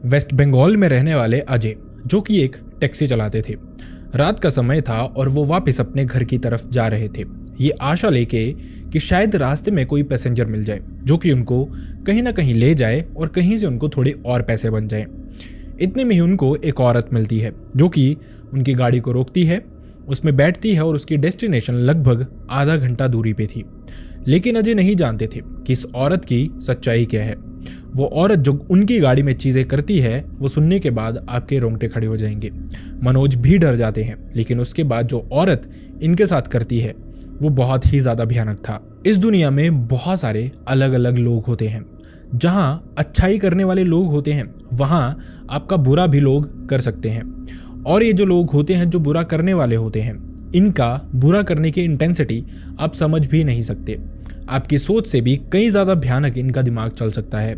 Waste Bengal में रहने वाले अजय, जो कि एक टैक्सी चलाते थे। रात का समय था और वो वापस अपने घर की तरफ जा रहे थे, ये आशा लेके कि शायद रास्ते में कोई पैसेंजर मिल जाए जो कि उनको कहीं ना कहीं ले जाए और कहीं से उनको थोड़े और पैसे बन जाए। इतने में ही उनको एक औरत मिलती है जो कि उनकी गाड़ी को रोकती है, उसमें बैठती है और उसकी डेस्टिनेशन लगभग आधा घंटा दूरी पे थी। लेकिन अजय नहीं जानते थे कि इस औरत की सच्चाई क्या है। वो औरत जो उनकी गाड़ी में चीज़ें करती है वो सुनने के बाद आपके रोंगटे खड़े हो जाएंगे। मनोज भी डर जाते हैं, लेकिन उसके बाद जो औरत इनके साथ करती है वो बहुत ही ज़्यादा भयानक था। इस दुनिया में बहुत सारे अलग अलग लोग होते हैं। जहाँ अच्छाई करने वाले लोग होते हैं वहाँ आपका बुरा भी लोग कर सकते हैं। और ये जो लोग होते हैं जो बुरा करने वाले होते हैं, इनका बुरा करने की इंटेंसिटी आप समझ भी नहीं सकते। आपकी सोच से भी कई ज़्यादा भयानक इनका दिमाग चल सकता है।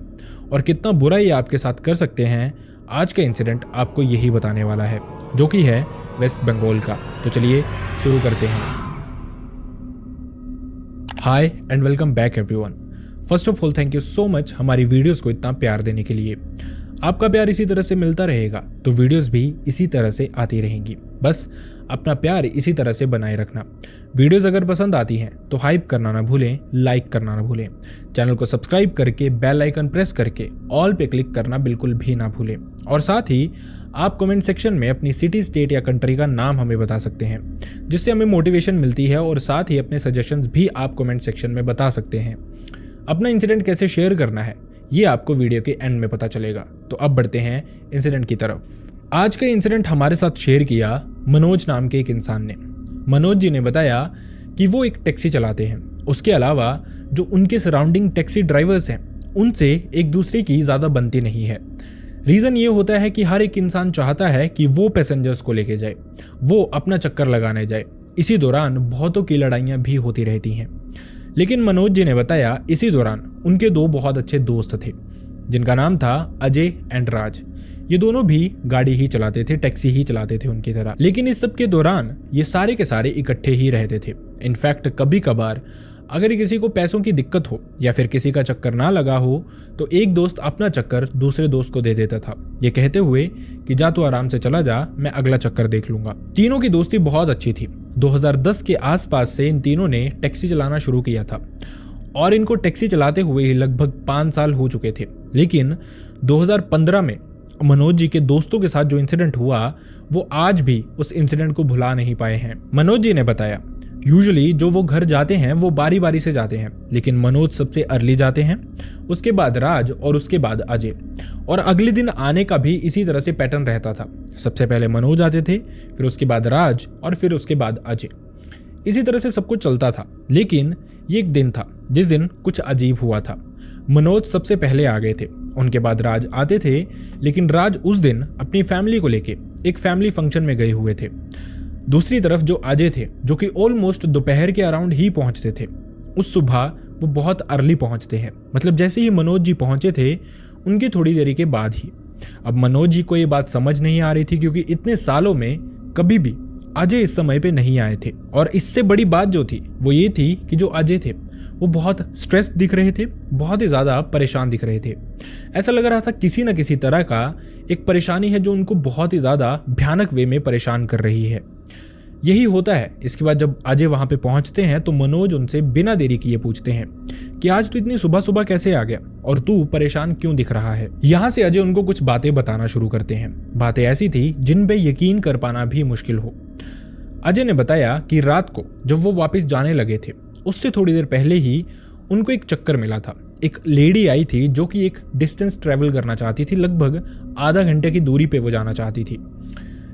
और कितना बुरा ये आपके साथ कर सकते हैं, आज का इंसिडेंट आपको यही बताने वाला है, जो कि है वेस्ट बंगाल का। तो चलिए शुरू करते हैं। Hi and welcome back everyone. First of all thank you so much हमारी वीडियोस को इतना प्यार देने के लिए। आपका प्यार इसी तरह से मिलता रहेगा तो वीडियोस भी इसी तरह से आती रहेंगी। बस अपना प्यार इसी तरह से बनाए रखना। वीडियोस अगर पसंद आती हैं तो हाइप करना ना भूलें, लाइक करना ना भूलें, चैनल को सब्सक्राइब करके बेल आइकन प्रेस करके ऑल पे क्लिक करना बिल्कुल भी ना भूलें। और साथ ही आप कमेंट सेक्शन में अपनी सिटी, स्टेट या कंट्री का नाम हमें बता सकते हैं, जिससे हमें मोटिवेशन मिलती है। और साथ ही अपने सजेशंस भी आप कमेंट सेक्शन में बता सकते हैं। अपना इंसिडेंट कैसे शेयर करना है ये आपको वीडियो के एंड में पता चलेगा। तो अब बढ़ते हैं इंसिडेंट की तरफ। आज का इंसिडेंट हमारे साथ शेयर किया मनोज नाम के एक इंसान ने। मनोज जी ने बताया कि वो एक टैक्सी चलाते हैं। उसके अलावा जो उनके सराउंडिंग टैक्सी ड्राइवर्स हैं उनसे एक दूसरे की ज़्यादा बनती नहीं है। रीज़न ये होता है कि हर एक इंसान चाहता है कि वो पैसेंजर्स को लेके जाए, वो अपना चक्कर लगाने जाए। इसी दौरान बहुतों की लड़ाइयाँ भी होती रहती हैं। लेकिन मनोज जी ने बताया इसी दौरान उनके दो बहुत अच्छे दोस्त थे जिनका नाम था अजय एंड राज। ये दोनों भी गाड़ी ही चलाते थे, टैक्सी ही चलाते थे उनकी तरह। लेकिन इस सब के दौरान ये सारे के सारे इकट्ठे ही रहते थे। इनफैक्ट कभी कभार अगर किसी को पैसों की दिक्कत हो या फिर किसी का चक्कर ना लगा हो तो एक दोस्त अपना चक्कर दूसरे दोस्त को दे देता था, ये कहते हुए कि जा तू आराम से चला जा, मैं अगला चक्कर देख लूंगा। तीनों की दोस्ती बहुत अच्छी थी। 2010 के आसपास से इन तीनों ने टैक्सी चलाना शुरू किया था और इनको टैक्सी चलाते हुए ही लगभग 5 साल हो चुके थे। लेकिन 2015 में मनोज जी के दोस्तों के साथ जो इंसिडेंट हुआ वो आज भी उस इंसिडेंट को भुला नहीं पाए हैं। मनोज जी ने बताया यूजुअली जो वो घर जाते हैं वो बारी बारी से जाते हैं, लेकिन मनोज सबसे अर्ली जाते हैं, उसके बाद राज और उसके बाद अजय। और अगले दिन आने का भी इसी तरह से पैटर्न रहता था। सबसे पहले मनोज आते थे, फिर उसके बाद राज और फिर उसके बाद अजय। इसी तरह से सब कुछ चलता था। लेकिन ये एक दिन था जिस दिन कुछ अजीब हुआ था। मनोज सबसे पहले आ गए थे, उनके बाद राज आते थे। लेकिन राज उस दिन अपनी फैमिली को लेके एक फैमिली फंक्शन में गए हुए थे। दूसरी तरफ जो अजय थे, जो कि ऑलमोस्ट दोपहर के अराउंड ही पहुंचते थे। उस सुबह वो बहुत अर्ली पहुंचते हैं, मतलब जैसे ही मनोज जी पहुंचे थे उनकी थोड़ी देरी के बाद ही। अब मनोज जी को ये बात समझ नहीं आ रही थी क्योंकि इतने सालों में कभी भी अजय इस समय पे नहीं आए थे। और इससे बड़ी बात जो थी वो ये थी कि जो अजय थे वो बहुत स्ट्रेस दिख रहे थे, बहुत ही ज़्यादा परेशान दिख रहे थे। ऐसा लग रहा था किसी न किसी तरह का एक परेशानी है जो उनको बहुत ही ज़्यादा भयानक वे में परेशान कर रही है। यही होता है। इसके बाद जब अजय वहाँ पे पहुँचते हैं तो मनोज उनसे बिना देरी किए पूछते हैं कि आज तू इतनी सुबह सुबह कैसे आ गया और तू परेशान क्यों दिख रहा है। यहाँ से अजय उनको कुछ बातें बताना शुरू करते हैं। बातें ऐसी थी जिन पे यकीन कर पाना भी मुश्किल हो। अजय ने बताया कि रात को जब वो वापस जाने लगे थे उससे थोड़ी देर पहले ही उनको एक चक्कर मिला था। एक लेडी आई थी जो कि एक डिस्टेंस ट्रैवल करना चाहती थी, लगभग आधा घंटे की दूरी पे वो जाना चाहती थी।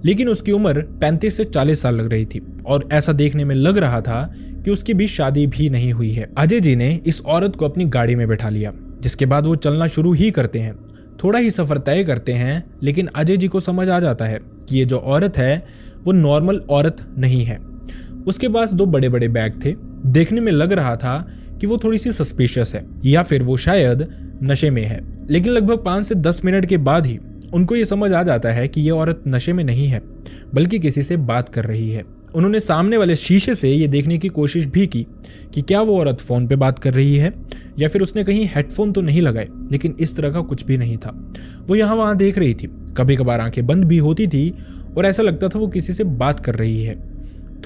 लेकिन उसकी उम्र 35 से 40 साल लग रही थी और ऐसा देखने में लग रहा था कि उसकी भी शादी भी नहीं हुई है। अजय जी ने इस औरत को अपनी गाड़ी में बैठा लिया, जिसके बाद वो चलना शुरू ही करते हैं। थोड़ा ही सफ़र तय करते हैं, लेकिन अजय जी को समझ आ जाता है कि ये जो औरत है वो नॉर्मल औरत नहीं है। उसके पास 2 बड़े बड़े बैग थे। देखने में लग रहा था कि वो थोड़ी सी सस्पिशियस है या फिर वो शायद नशे में है। लेकिन लगभग 5 से 10 मिनट के बाद ही उनको ये समझ आ जाता है कि ये औरत नशे में नहीं है बल्कि किसी से बात कर रही है। उन्होंने सामने वाले शीशे से ये देखने की कोशिश भी की कि क्या वो औरत फ़ोन पे बात कर रही है या फिर उसने कहीं हेडफोन तो नहीं लगाए, लेकिन इस तरह का कुछ भी नहीं था। वो यहाँ वहाँ देख रही थी, कभी कभार आंखें बंद भी होती थी और ऐसा लगता था वो किसी से बात कर रही है।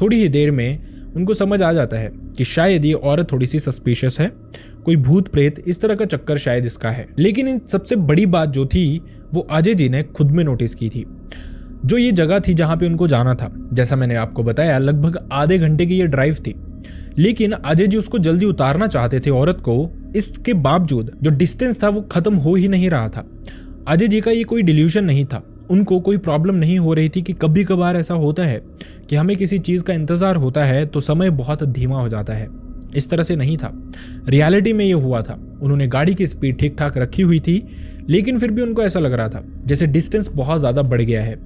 थोड़ी ही देर में उनको समझ आ जाता है कि शायद ये औरत थोड़ी सी सस्पिशियस है, कोई भूत प्रेत इस तरह का चक्कर शायद इसका है। लेकिन इन सबसे बड़ी बात जो थी वो अजय जी ने खुद में नोटिस की थी। जो ये जगह थी जहाँ पे उनको जाना था, जैसा मैंने आपको बताया लगभग आधे घंटे की ये ड्राइव थी, लेकिन अजय जी उसको जल्दी उतारना चाहते थे औरत को। इसके बावजूद जो डिस्टेंस था वो खत्म हो ही नहीं रहा था। अजय जी का ये कोई डिल्यूजन नहीं था, उनको कोई प्रॉब्लम नहीं हो रही थी कि कभी कभार ऐसा होता है कि हमें किसी चीज़ का इंतज़ार होता है तो समय बहुत धीमा हो जाता है। इस तरह से नहीं था, रियलिटी में ये हुआ था। उन्होंने गाड़ी की स्पीड ठीक ठाक रखी हुई थी, लेकिन फिर भी उनको ऐसा लग रहा था जैसे डिस्टेंस बहुत ज़्यादा बढ़ गया है।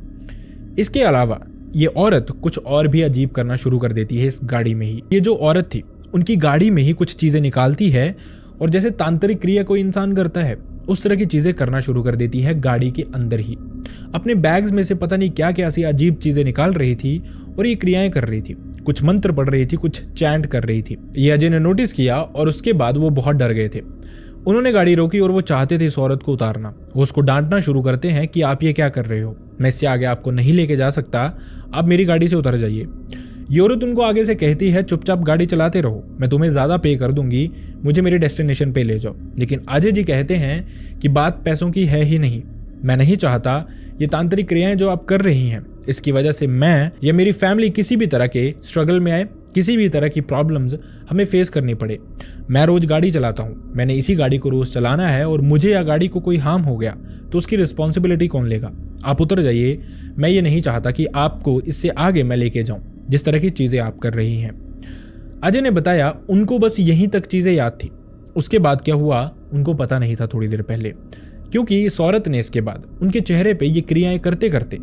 इसके अलावा ये औरत कुछ और भी अजीब करना शुरू कर देती है इस गाड़ी में ही। ये जो औरत थी उनकी गाड़ी में ही कुछ चीज़ें निकालती है और जैसे तांत्रिक क्रिया कोई इंसान करता है उस तरह की चीज़ें करना शुरू कर देती है गाड़ी के अंदर ही। अपने बैग्स में से पता नहीं क्या क्या सी अजीब चीज़ें निकाल रही थी और ये क्रियाएं कर रही थी, कुछ मंत्र पढ़ रही थी, कुछ चैंट कर रही थी। ये अजय ने नोटिस किया और उसके बाद वो बहुत डर गए थे। उन्होंने गाड़ी रोकी और वो चाहते थे इस औरत को उतारना। वो उसको डांटना शुरू करते हैं कि आप ये क्या कर रहे हो, मैं इससे आगे आपको नहीं लेके जा सकता, आप मेरी गाड़ी से उतर जाइए। ये औरत उनको आगे से कहती है चुपचाप गाड़ी चलाते रहो, मैं तुम्हें ज़्यादा पे कर दूंगी, मुझे मेरे डेस्टिनेशन पे ले जाओ। लेकिन अजय जी कहते हैं कि बात पैसों की है ही नहीं, मैं नहीं चाहता ये तांत्रिक क्रियाएं जो आप कर रही हैं इसकी वजह से मैं या मेरी फैमिली किसी भी तरह के स्ट्रगल में आए, किसी भी तरह की प्रॉब्लम्स हमें फेस करनी पड़े। मैं रोज़ गाड़ी चलाता हूँ, मैंने इसी गाड़ी को रोज़ चलाना है और मुझे या गाड़ी को कोई हार्म हो गया तो उसकी रिस्पॉन्सिबिलिटी कौन लेगा? आप उतर जाइए, मैं ये नहीं चाहता कि आपको इससे आगे मैं लेके जाऊँ जिस तरह की चीज़ें आप कर रही हैं। अजय ने बताया उनको बस यहीं तक चीज़ें याद थी, उसके बाद क्या हुआ उनको पता नहीं था थोड़ी देर पहले, क्योंकि इस औरत ने इसके बाद उनके चेहरे पे ये क्रियाएं करते करते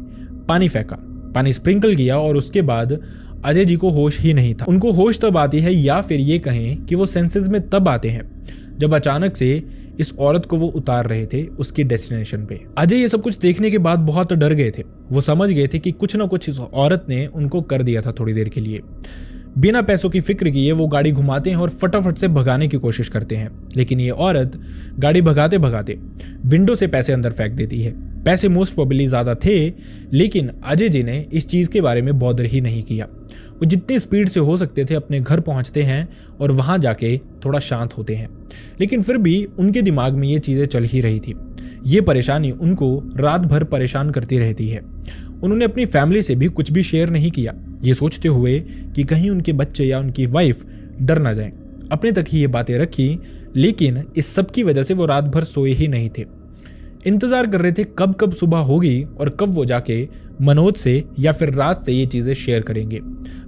पानी फेंका, पानी स्प्रिंकल किया और उसके बाद अजय जी को होश ही नहीं था। उनको होश तब आती है या फिर ये कहें कि वो सेंसेस में तब आते हैं जब अचानक से इस औरत को वो उतार रहे थे उसकी डेस्टिनेशन पे। अजय ये सब कुछ देखने के बाद बहुत डर गए थे। वो समझ गए थे कि कुछ ना कुछ इस औरत ने उनको कर दिया था थोड़ी देर के लिए। बिना पैसों की फिक्र किए वो गाड़ी घुमाते हैं और फटाफट से भगाने की कोशिश करते हैं, लेकिन ये औरत गाड़ी भगाते भगाते विंडो से पैसे अंदर फेंक देती है। पैसे मोस्ट प्रोबेबली ज़्यादा थे, लेकिन अजय जी ने इस चीज़ के बारे में बॉदर ही नहीं किया। वो जितनी स्पीड से हो सकते थे अपने घर पहुंचते हैं और वहां जाके थोड़ा शांत होते हैं, लेकिन फिर भी उनके दिमाग में ये चीज़ें चल ही रही थी। ये परेशानी उनको रात भर परेशान करती रहती है। उन्होंने अपनी फैमिली से भी कुछ भी शेयर नहीं किया, ये सोचते हुए कि कहीं उनके बच्चे या उनकी वाइफ डर ना जाएं। अपने तक ही ये बातें रखी, लेकिन इस सब की वजह से वो रात भर सोए ही नहीं थे। इंतज़ार कर रहे थे कब कब सुबह होगी और कब वो जाके मनोज से या फिर राज से ये चीज़ें शेयर करेंगे।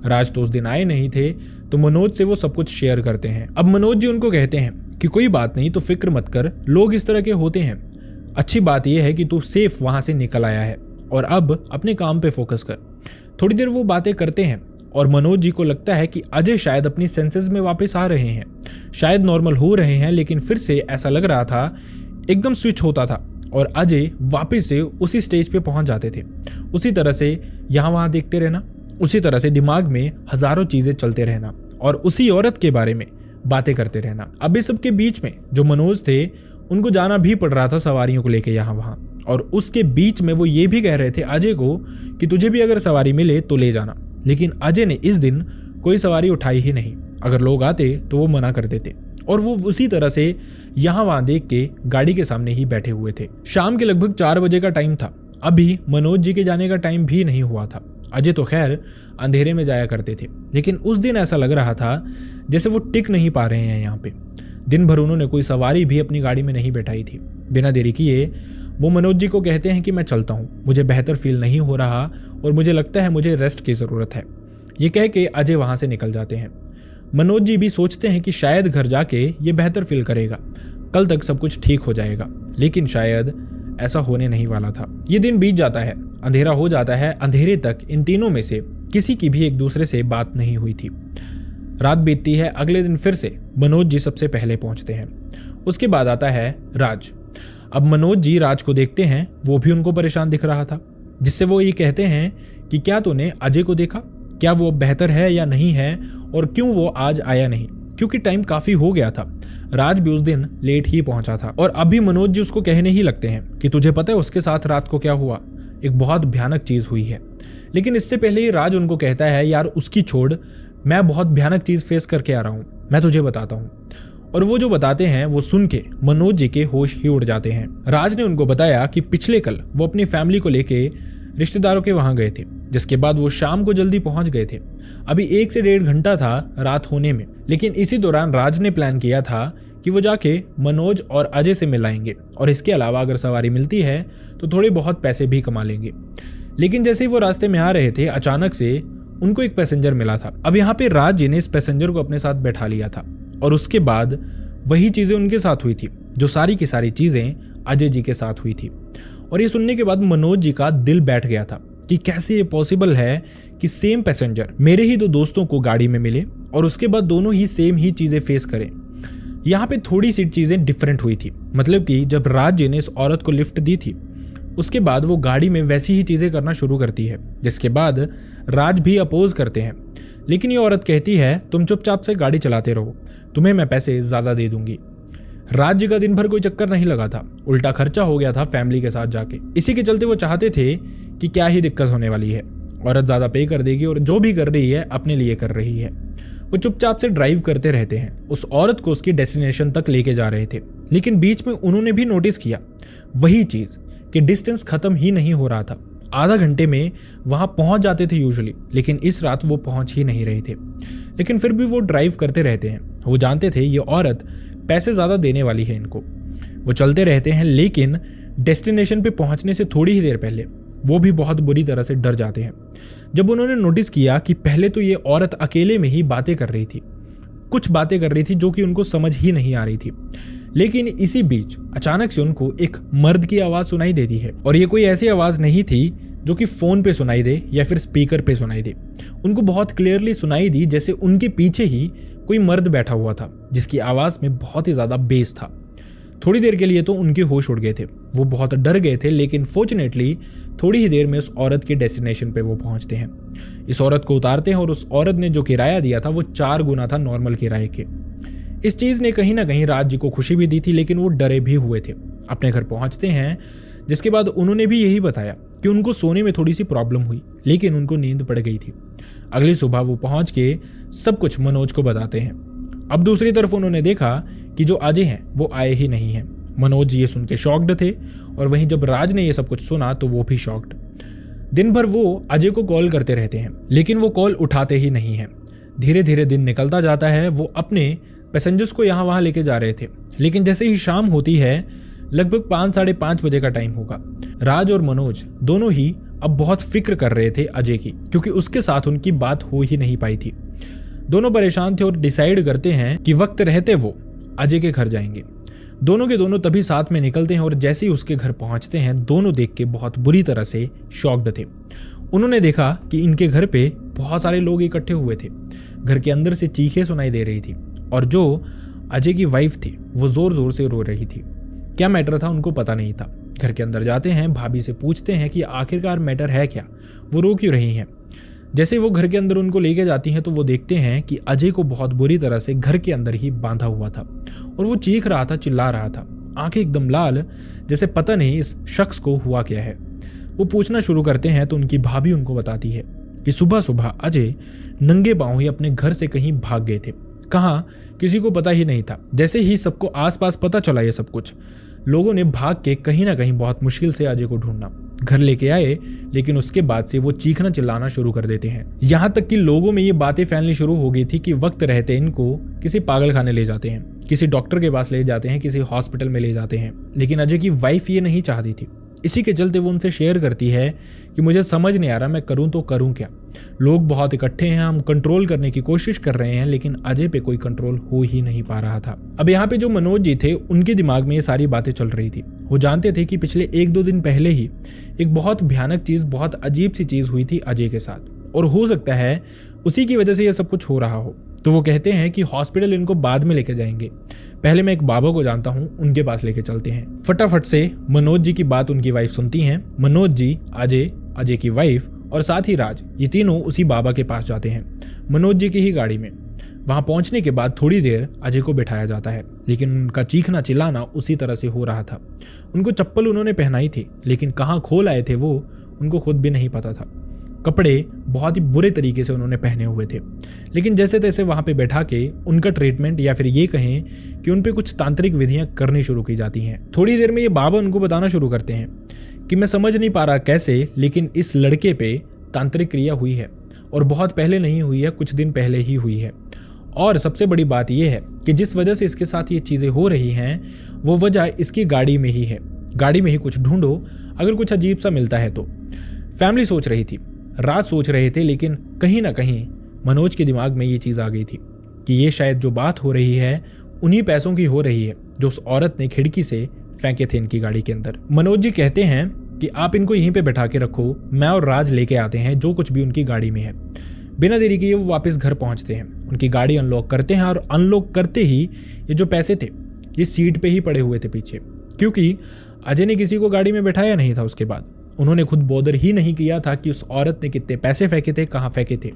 राज तो उस दिन आए नहीं थे, तो मनोज से वो सब कुछ शेयर करते हैं। अब मनोज जी उनको कहते हैं कि कोई बात नहीं, तो फिक्र मत कर, लोग इस तरह के होते हैं। अच्छी बात यह है कि तू सेफ वहाँ से निकल आया है और अब अपने काम पे फोकस कर। थोड़ी देर वो बातें करते हैं और मनोज जी को लगता है कि अजय शायद अपनी सेंसेस में वापस आ रहे हैं, शायद नॉर्मल हो रहे हैं, लेकिन फिर से ऐसा लग रहा था एकदम स्विच होता था और अजय वापस से उसी स्टेज पे पहुंच जाते थे। उसी तरह से यहाँ वहाँ देखते रहना, उसी तरह से दिमाग में हजारों चीज़ें चलते रहना और उसी औरत के बारे में बातें करते रहना। अब इस सब के बीच में जो मनोज थे उनको जाना भी पड़ रहा था सवारियों को लेके यहाँ वहाँ, और उसके बीच में वो ये भी कह रहे थे अजय को कि तुझे भी अगर सवारी मिले तो ले जाना। लेकिन अजय ने इस दिन कोई सवारी उठाई ही नहीं, अगर लोग आते तो वो मना कर देते और वो उसी तरह से यहाँ वहाँ देख के गाड़ी के सामने ही बैठे हुए थे। शाम के लगभग 4 बजे का टाइम था, अभी मनोज जी के जाने का टाइम भी नहीं हुआ था। अजय तो खैर अंधेरे में जाया करते थे, लेकिन उस दिन ऐसा लग रहा था जैसे वो टिक नहीं पा रहे हैं यहाँ पे। दिन भर उन्होंने कोई सवारी भी अपनी गाड़ी में नहीं बैठाई थी। बिना देरी किए वो मनोज जी को कहते हैं कि मैं चलता हूँ, मुझे बेहतर फील नहीं हो रहा और मुझे लगता है मुझे रेस्ट की ज़रूरत है। ये कह के अजय वहाँ से निकल जाते हैं। मनोज जी भी सोचते हैं कि शायद घर जाके ये बेहतर फील करेगा, कल तक सब कुछ ठीक हो जाएगा, लेकिन शायद ऐसा होने नहीं वाला था। ये दिन बीत जाता है, अंधेरा हो जाता है। अंधेरे तक इन तीनों में से किसी की भी एक दूसरे से बात नहीं हुई थी। रात बीतती है, अगले दिन फिर से मनोज जी सबसे पहले पहुंचते हैं। उसके बाद आता है राज। अब मनोज जी राज को देखते हैं, वो भी उनको परेशान दिख रहा था, जिससे वो ये कहते हैं कि क्या तूने अजय को देखा? क्या वो बेहतर है या नहीं है और क्यों वो आज आया नहीं, क्योंकि टाइम काफ़ी हो गया था। राज भी उस दिन लेट ही पहुंचा था और अभी मनोज जी उसको कहने ही लगते हैं कि तुझे पता है उसके साथ रात को क्या हुआ, एक बहुत भयानक चीज़ हुई है। लेकिन इससे पहले ही राज उनको कहता है यार उसकी छोड़, मैं बहुत भयानक चीज़ फेस करके आ रहा हूँ, मैं तुझे बताता हूँ। और वो जो बताते हैं वो सुन के मनोज जी के होश ही उड़ जाते हैं। राज ने उनको बताया कि पिछले कल वो अपनी फैमिली को लेके रिश्तेदारों के वहां गए थे, जिसके बाद वो शाम को जल्दी पहुंच गए थे। अभी 1 से 1.5 घंटा था रात होने में, लेकिन इसी दौरान राज ने प्लान किया था कि वो जाके मनोज और अजय से मिलाएंगे और इसके अलावा अगर सवारी मिलती है तो थोड़े बहुत पैसे भी कमा लेंगे। लेकिन जैसे ही वो रास्ते में आ रहे थे अचानक से उनको एक पैसेंजर मिला था। अब यहाँ पे राज जी ने इस पैसेंजर को अपने साथ बैठा लिया था और उसके बाद वही चीज़ें उनके साथ हुई थी जो सारी की सारी चीज़ें अजय जी के साथ हुई थी। और ये सुनने के बाद मनोज जी का दिल बैठ गया था कि कैसे ये पॉसिबल है कि सेम पैसेंजर मेरे ही 2 दोस्तों को गाड़ी में मिले और उसके बाद दोनों ही सेम ही चीज़ें फेस करें। यहाँ पे थोड़ी सी चीज़ें डिफरेंट हुई थी, मतलब कि जब राज जी ने इस औरत को लिफ्ट दी थी उसके बाद वो गाड़ी में वैसी ही चीज़ें करना शुरू करती है, जिसके बाद राज भी अपोज करते हैं। लेकिन ये औरत कहती है तुम चुपचाप से गाड़ी चलाते रहो, तुम्हें मैं पैसे ज़्यादा दे दूंगी। राज जी का दिन भर कोई चक्कर नहीं लगा था, उल्टा खर्चा हो गया था फैमिली के साथ जाके। इसी के चलते वो चाहते थे कि क्या ही दिक्कत होने वाली है, औरत ज़्यादा पे कर देगी और जो भी कर रही है अपने लिए कर रही है। वो चुपचाप से ड्राइव करते रहते हैं, उस औरत को उसकी डेस्टिनेशन तक लेके जा रहे थे। लेकिन बीच में उन्होंने भी नोटिस किया वही चीज़ कि डिस्टेंस खत्म ही नहीं हो रहा था। आधा घंटे में वहाँ पहुँच जाते थे यूजुअली, लेकिन इस रात वो पहुँच ही नहीं रहे थे। लेकिन फिर भी वो ड्राइव करते रहते हैं। वो जानते थे ये औरत पैसे ज़्यादा देने वाली है इनको। वो चलते रहते हैं, लेकिन डेस्टिनेशन पे पहुंचने से थोड़ी ही देर पहले वो भी बहुत बुरी तरह से डर जाते हैं जब उन्होंने नोटिस किया कि पहले तो ये औरत अकेले में ही बातें कर रही थी, कुछ बातें कर रही थी जो कि उनको समझ ही नहीं आ रही थी। लेकिन इसी बीच अचानक से उनको एक मर्द की आवाज़ सुनाई देती है और ये कोई ऐसी आवाज़ नहीं थी जो कि फ़ोन पे सुनाई दे या फिर स्पीकर पे सुनाई दे। उनको बहुत क्लियरली सुनाई दी जैसे उनके पीछे ही कोई मर्द बैठा हुआ था जिसकी आवाज़ में बहुत ही ज़्यादा बेस था। थोड़ी देर के लिए तो उनके होश उड़ गए थे, वो बहुत डर गए थे। लेकिन फॉर्चुनेटली थोड़ी ही देर में उस औरत के डेस्टिनेशन पे वो पहुंचते हैं। इस औरत को उतारते हैं और उस औरत ने जो किराया दिया था वो 4 गुना था नॉर्मल किराए के। इस चीज़ ने कहीं ना कहीं राज जी को खुशी भी दी थी, लेकिन वो डरे भी हुए थे। अपने घर पहुंचते हैं, जिसके बाद उन्होंने भी यही बताया कि उनको सोने में थोड़ी सी प्रॉब्लम हुई, लेकिन उनको नींद पड़ गई थी। अगली सुबह वो पहुंच के सब कुछ मनोज को बताते हैं। अब दूसरी तरफ उन्होंने देखा कि जो अजय हैं वो आए ही नहीं हैं। मनोज ये सुन के शॉक्ड थे और वहीं जब राज ने ये सब कुछ सुना तो वो भी शॉक्ड। दिन भर वो अजय को कॉल करते रहते हैं, लेकिन वो कॉल उठाते ही नहीं हैं। धीरे धीरे दिन निकलता जाता है। वो अपने पैसेंजर्स को यहाँ वहाँ लेके जा रहे थे, लेकिन जैसे ही शाम होती है, लगभग 5 साढ़े 5 बजे का टाइम होगा, राज और मनोज दोनों ही अब बहुत फिक्र कर रहे थे अजय की, क्योंकि उसके साथ उनकी बात हो ही नहीं पाई थी। दोनों परेशान थे और डिसाइड करते हैं कि वक्त रहते वो अजय के घर जाएंगे। दोनों के दोनों तभी साथ में निकलते हैं और जैसे ही उसके घर पहुंचते हैं, दोनों देख के बहुत बुरी तरह से शॉक्ड थे। उन्होंने देखा कि इनके घर पे बहुत सारे लोग इकट्ठे हुए थे। घर के अंदर से चीखें सुनाई दे रही थी और जो अजय की वाइफ थी वो जोर जोर से रो रही थी। क्या मैटर था उनको पता नहीं था। घर के अंदर जाते हैं, भाभी से पूछते हैं कि आखिरकार मैटर है क्या, वो रो क्यों रही हैं। जैसे वो घर के अंदर उनको लेके जाती हैं तो वो देखते हैं कि अजय को बहुत बुरी तरह से घर के अंदर ही बांधा हुआ था और वो चीख रहा था, चिल्ला रहा था, आंखें एकदम लाल, जैसे पता नहीं इस शख्स को हुआ क्या है। वो पूछना शुरू करते हैं तो उनकी भाभी उनको बताती है कि सुबह सुबह अजय नंगे पांव ही अपने घर से कहीं भाग गए थे। कहाँ, किसी को पता ही नहीं था। जैसे ही सबको आसपास पता चला ये सब कुछ, लोगों ने भाग के कहीं ना कहीं बहुत मुश्किल से अजय को ढूंढना, घर लेके आए, लेकिन उसके बाद से वो चीखना चिल्लाना शुरू कर देते हैं। यहाँ तक कि लोगों में ये बातें फैलनी शुरू हो गई थी कि वक्त रहते इनको किसी पागल खाने ले जाते हैं, किसी डॉक्टर के पास ले जाते हैं, किसी हॉस्पिटल में ले जाते हैं। लेकिन अजय की वाइफ ये नहीं चाहती थी। इसी के चलते वो उनसे शेयर करती है कि मुझे समझ नहीं आ रहा, मैं करूं तो करूं क्या। लोग बहुत इकट्ठे हैं, हम कंट्रोल करने की कोशिश कर रहे हैं, लेकिन अजय पे कोई कंट्रोल हो ही नहीं पा रहा था। अब यहाँ पे जो मनोज जी थे, उनके दिमाग में ये सारी बातें चल रही थी। वो जानते थे कि पिछले 1-2 दिन पहले ही एक बहुत भयानक चीज़, बहुत अजीब सी चीज़ हुई थी अजय के साथ, और हो सकता है उसी की वजह से ये सब कुछ हो रहा हो। तो वो कहते हैं कि हॉस्पिटल इनको बाद में लेके जाएंगे, पहले मैं एक बाबा को जानता हूँ, उनके पास लेके चलते हैं। फटाफट से मनोज जी की बात उनकी वाइफ सुनती हैं। मनोज जी, अजय की वाइफ और साथ ही राज, ये तीनों उसी बाबा के पास जाते हैं मनोज जी की ही गाड़ी में। वहां पहुंचने के बाद थोड़ी देर अजय को बिठाया जाता है, लेकिन उनका चीखना चिल्लाना उसी तरह से हो रहा था। उनको चप्पल उन्होंने पहनाई थी, लेकिन कहाँ खोल आए थे वो उनको खुद भी नहीं पता था। कपड़े बहुत ही बुरे तरीके से उन्होंने पहने हुए थे, लेकिन जैसे तैसे वहां पे बैठा के उनका ट्रीटमेंट या फिर ये कहें कि उन पे कुछ तांत्रिक विधियां करनी शुरू की जाती हैं। थोड़ी देर में ये बाबा उनको बताना शुरू करते हैं कि मैं समझ नहीं पा रहा कैसे, लेकिन इस लड़के पे तांत्रिक क्रिया हुई है और बहुत पहले नहीं हुई है, कुछ दिन पहले ही हुई है। और सबसे बड़ी बात यह है कि जिस वजह से इसके साथ ये चीज़ें हो रही हैं वो वजह इसकी गाड़ी में ही है। गाड़ी में ही कुछ ढूंढो, अगर कुछ अजीब सा मिलता है तो। फैमिली सोच रही थी, राज सोच रहे थे, लेकिन कहीं ना कहीं मनोज के दिमाग में ये चीज़ आ गई थी कि ये शायद जो बात हो रही है उन्हीं पैसों की हो रही है जो उस औरत ने खिड़की से फेंके थे इनकी गाड़ी के अंदर। मनोज जी कहते हैं कि आप इनको यहीं पे बैठा के रखो, मैं और राज लेके आते हैं जो कुछ भी उनकी गाड़ी में है। बिना देरी किए वो वापस घर पहुंचते हैं, उनकी गाड़ी अनलॉक करते हैं और अनलॉक करते ही ये जो पैसे थे ये सीट पे ही पड़े हुए थे पीछे, क्योंकि अजय ने किसी को गाड़ी में बैठाया नहीं था। उसके बाद उन्होंने खुद बॉदर ही नहीं किया था कि उस औरत ने कितने पैसे फेंके थे, कहाँ फेंके थे,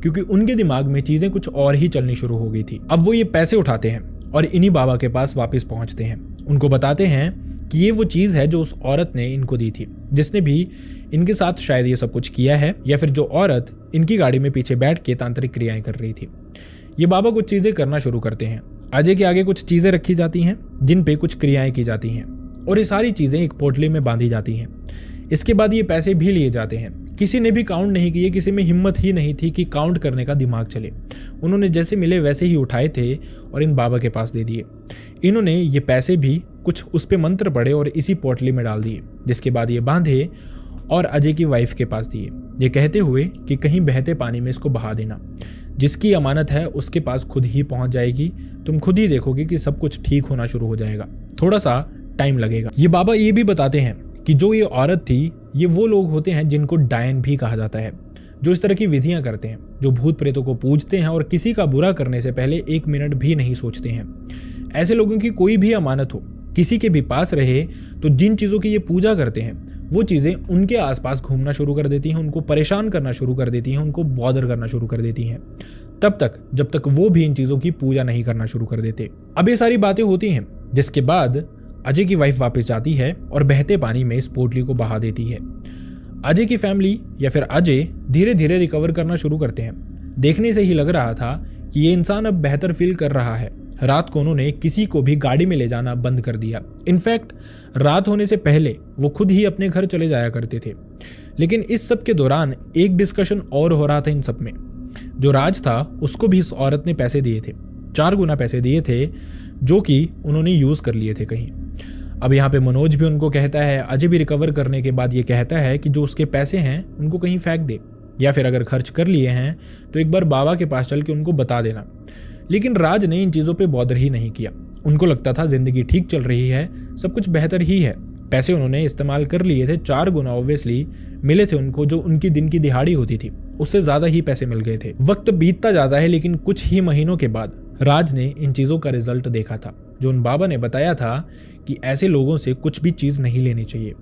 क्योंकि उनके दिमाग में चीज़ें कुछ और ही चलनी शुरू हो गई थी। अब वो ये पैसे उठाते हैं और इन्हीं बाबा के पास वापस पहुंचते हैं। उनको बताते हैं कि ये वो चीज़ है जो उस औरत ने इनको दी थी, जिसने भी इनके साथ शायद ये सब कुछ किया है, या फिर जो औरत इनकी गाड़ी में पीछे बैठ के तांत्रिक क्रियाएं कर रही थी। ये बाबा कुछ चीज़ें करना शुरू करते हैं। अजय के आगे कुछ चीज़ें रखी जाती हैं जिन पे कुछ क्रियाएं की जाती हैं और ये सारी चीज़ें एक पोटली में बांधी जाती हैं। इसके बाद ये पैसे भी लिए जाते हैं। किसी ने भी काउंट नहीं किए, किसी में हिम्मत ही नहीं थी कि काउंट करने का दिमाग चले। उन्होंने जैसे मिले वैसे ही उठाए थे और इन बाबा के पास दे दिए। इन्होंने ये पैसे भी कुछ उस पे मंत्र पढ़े और इसी पोटली में डाल दिए, जिसके बाद ये बांधे और अजय की वाइफ के पास दिए, ये कहते हुए कि कहीं बहते पानी में इसको बहा देना, जिसकी अमानत है उसके पास खुद ही पहुंच जाएगी, तुम खुद ही देखोगे कि सब कुछ ठीक होना शुरू हो जाएगा, थोड़ा सा टाइम लगेगा। ये बाबा ये भी बताते हैं कि जो ये औरत थी ये वो लोग होते हैं जिनको डायन भी कहा जाता है, जो इस तरह की विधियां करते हैं, जो भूत प्रेतों को पूजते हैं और किसी का बुरा करने से पहले 1 मिनट भी नहीं सोचते हैं। ऐसे लोगों की कोई भी अमानत हो, किसी के भी पास रहे, तो जिन चीज़ों की ये पूजा करते हैं वो चीज़ें उनके आसपास घूमना शुरू कर देती हैं, उनको परेशान करना शुरू कर देती हैं, उनको बॉदर करना शुरू कर देती हैं, तब तक जब तक वो भी इन चीज़ों की पूजा नहीं करना शुरू कर देते। अब ये सारी बातें होती हैं, जिसके बाद अजय की वाइफ वापस जाती है और बहते पानी में इस पोटली को बहा देती है। अजय की फैमिली या फिर अजय धीरे धीरे रिकवर करना शुरू करते हैं। देखने से ही लग रहा था कि ये इंसान अब बेहतर फील कर रहा है। रात को उन्होंने किसी को भी गाड़ी में ले जाना बंद कर दिया। इनफैक्ट रात होने से पहले वो खुद ही अपने घर चले जाया करते थे। लेकिन इस सब के दौरान एक डिस्कशन और हो रहा था इन सब में। जो राज था उसको भी इस औरत ने पैसे दिए थे, 4 गुना पैसे दिए थे, जो कि उन्होंने यूज़ कर लिए थे कहीं। अब यहाँ पे मनोज भी उनको कहता है, अजय भी रिकवर करने के बाद ये कहता है कि जो उसके पैसे हैं उनको कहीं फेंक दे, या फिर अगर खर्च कर लिए हैं तो एक बार बाबा के पास चल के उनको बता देना। लेकिन राज ने इन चीज़ों पे बॉदर ही नहीं किया। उनको लगता था जिंदगी ठीक चल रही है, सब कुछ बेहतर ही है। पैसे उन्होंने इस्तेमाल कर लिए थे, 4 गुना ऑब्वियसली मिले थे उनको, जो उनकी दिन की दिहाड़ी होती थी उससे ज़्यादा ही पैसे मिल गए थे। वक्त बीतता जाता है, लेकिन कुछ ही महीनों के बाद राज ने इन चीज़ों का रिजल्ट देखा था। जो उन बाबा ने बताया था कि ऐसे लोगों से कुछ भी चीज़ नहीं लेनी चाहिए,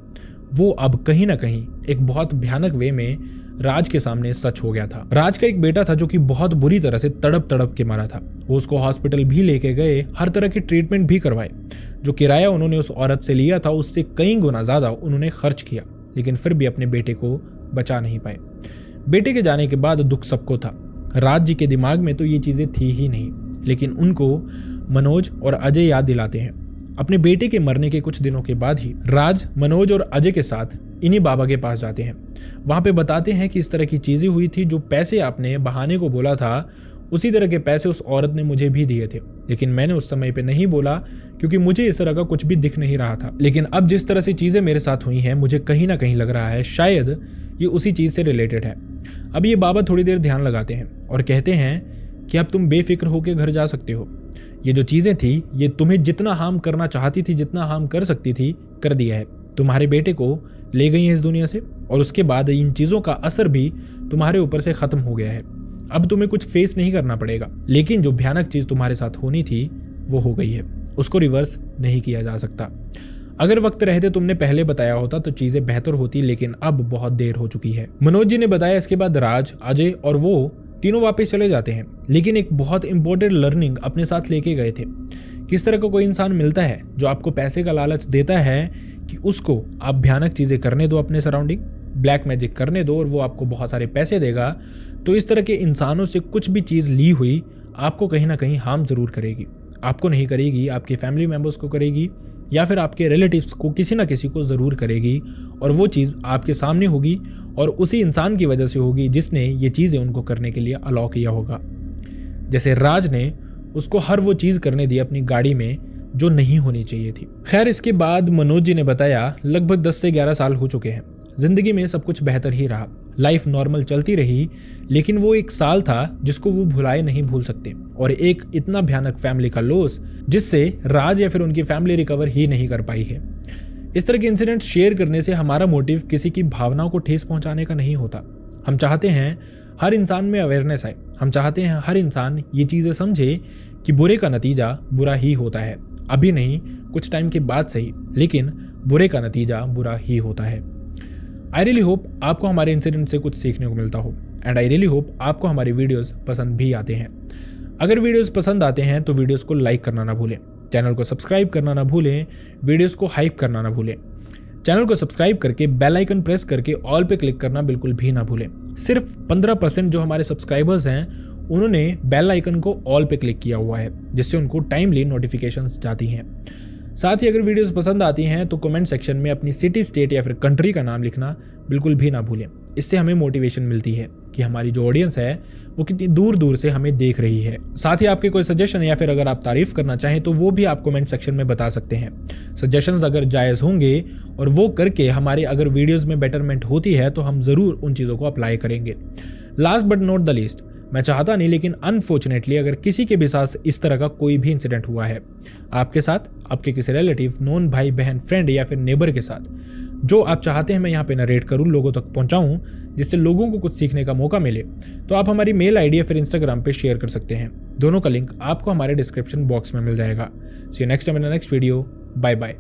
वो अब कहीं ना कहीं एक बहुत भयानक वे में राज के सामने सच हो गया था। राज का एक बेटा था जो कि बहुत बुरी तरह से तड़प तड़प के मरा था। वो उसको हॉस्पिटल भी लेके गए, हर तरह की ट्रीटमेंट भी करवाए। जो किराया उन्होंने उस औरत से लिया था उससे कई गुना ज़्यादा उन्होंने खर्च किया, लेकिन फिर भी अपने बेटे को बचा नहीं पाए। बेटे के जाने के बाद दुख सबको था। राज जी के दिमाग में तो ये चीज़ें थी ही नहीं, लेकिन उनको मनोज और अजय याद दिलाते हैं। अपने बेटे के मरने के कुछ दिनों के बाद ही राज मनोज और अजय के साथ इन्हीं बाबा के पास जाते हैं। वहाँ पे बताते हैं कि इस तरह की चीज़ें हुई थी, जो पैसे आपने बहाने को बोला था उसी तरह के पैसे उस औरत ने मुझे भी दिए थे, लेकिन मैंने उस समय पे नहीं बोला क्योंकि मुझे इस तरह का कुछ भी दिख नहीं रहा था। लेकिन अब जिस तरह से चीज़ें मेरे साथ हुई हैं, मुझे कहीं ना कहीं लग रहा है शायद ये उसी चीज़ से रिलेटेड है। अब ये बाबा थोड़ी देर ध्यान लगाते हैं और कहते हैं कि अब तुम बेफिक्र होकर घर जा सकते हो। ये जो चीज़ें थी ये तुम्हें जितना हार्म करना चाहती थी, जितना हार्म कर सकती थी, कर दिया है। तुम्हारे बेटे को ले गई हैं इस दुनिया से, और उसके बाद इन चीज़ों का असर भी तुम्हारे ऊपर से ख़त्म हो गया है। अब तुम्हें कुछ फेस नहीं करना पड़ेगा, लेकिन जो भयानक चीज़ तुम्हारे साथ होनी थी वो हो गई है, उसको रिवर्स नहीं किया जा सकता। अगर वक्त रहते तुमने पहले बताया होता तो चीजें बेहतर होती, लेकिन अब बहुत देर हो चुकी है। मनोज जी ने बताया। इसके बाद राज, अजय और वो तीनों वापस चले जाते हैं, लेकिन एक बहुत इंपॉर्टेंट लर्निंग अपने साथ लेके गए थे। किस तरह का कोई इंसान मिलता है जो आपको पैसे का लालच देता है कि उसको आप भयानक चीजें करने दो, अपने सराउंडिंग ब्लैक मैजिक करने दो और वो आपको बहुत सारे पैसे देगा। तो इस तरह के इंसानों से कुछ भी चीज़ ली हुई आपको कहीं ना कहीं हार्म ज़रूर करेगी। आपको नहीं करेगी, आपके फैमिली मेम्बर्स को करेगी, या फिर आपके रिलेटिव्स को, किसी ना किसी को ज़रूर करेगी। और वो चीज़ आपके सामने होगी और उसी इंसान की वजह से होगी जिसने ये चीज़ें उनको करने के लिए अलाउ किया होगा। जैसे राज ने उसको हर वो चीज़ करने दी अपनी गाड़ी में जो नहीं होनी चाहिए थी। खैर, इसके बाद मनोज जी ने बताया लगभग 10 से 11 साल हो चुके हैं। जिंदगी में सब कुछ बेहतर ही रहा, लाइफ नॉर्मल चलती रही, लेकिन वो एक साल था जिसको वो भुलाए नहीं भूल सकते, और एक इतना भयानक फैमिली का लॉस जिससे राज या फिर उनकी फैमिली रिकवर ही नहीं कर पाई है। इस तरह के इंसिडेंट शेयर करने से हमारा मोटिव किसी की भावनाओं को ठेस पहुंचाने का नहीं होता। हम चाहते हैं हर इंसान में अवेयरनेस आए। हम चाहते हैं हर इंसान ये चीज़ें समझे कि बुरे का नतीजा बुरा ही होता है। अभी नहीं, कुछ टाइम के बाद सही, लेकिन बुरे का नतीजा बुरा ही होता है। आई रियली होप आपको हमारे इंसिडेंट से कुछ सीखने को मिलता हो, एंड आई रियली होप आपको हमारी वीडियोस पसंद भी आते हैं। अगर वीडियोस पसंद आते हैं तो वीडियोस को लाइक करना ना भूलें, चैनल को सब्सक्राइब करना ना भूलें, वीडियोस को हाइप करना ना भूलें। चैनल को सब्सक्राइब करके बेल आइकन प्रेस करके ऑल पे क्लिक करना बिल्कुल भी ना भूलें। सिर्फ 15% जो हमारे सब्सक्राइबर्स हैं उन्होंने बेल आइकन को ऑल पे क्लिक किया हुआ है, जिससे उनको टाइमली नोटिफिकेशंस जाती हैं। साथ ही अगर वीडियोस पसंद आती हैं तो कमेंट सेक्शन में अपनी सिटी, स्टेट या फिर कंट्री का नाम लिखना बिल्कुल भी ना भूलें। इससे हमें मोटिवेशन मिलती है कि हमारी जो ऑडियंस है वो कितनी दूर दूर से हमें देख रही है। साथ ही आपके कोई सजेशन या फिर अगर आप तारीफ करना चाहें तो वो भी आप कमेंट सेक्शन में बता सकते हैं। सजेशंस अगर जायज़ होंगे और वो करके हमारे अगर वीडियोज़ में बेटरमेंट होती है तो हम ज़रूर उन चीज़ों को अप्लाई करेंगे। Last but not the least, मैं चाहता नहीं लेकिन अनफॉर्चुनेटली अगर किसी के भी साथ इस तरह का कोई भी इंसिडेंट हुआ है, आपके साथ, आपके किसी रिलेटिव, नॉन, भाई बहन, फ्रेंड या फिर नेबर के साथ, जो आप चाहते हैं मैं यहाँ पे नरेट करूँ, लोगों तक पहुँचाऊँ, जिससे लोगों को कुछ सीखने का मौका मिले, तो आप हमारी मेल आईडी या फिर इंस्टाग्राम पे शेयर कर सकते हैं। दोनों का लिंक आपको हमारे डिस्क्रिप्शन बॉक्स में मिल जाएगा। See you next time in the next video. Bye bye.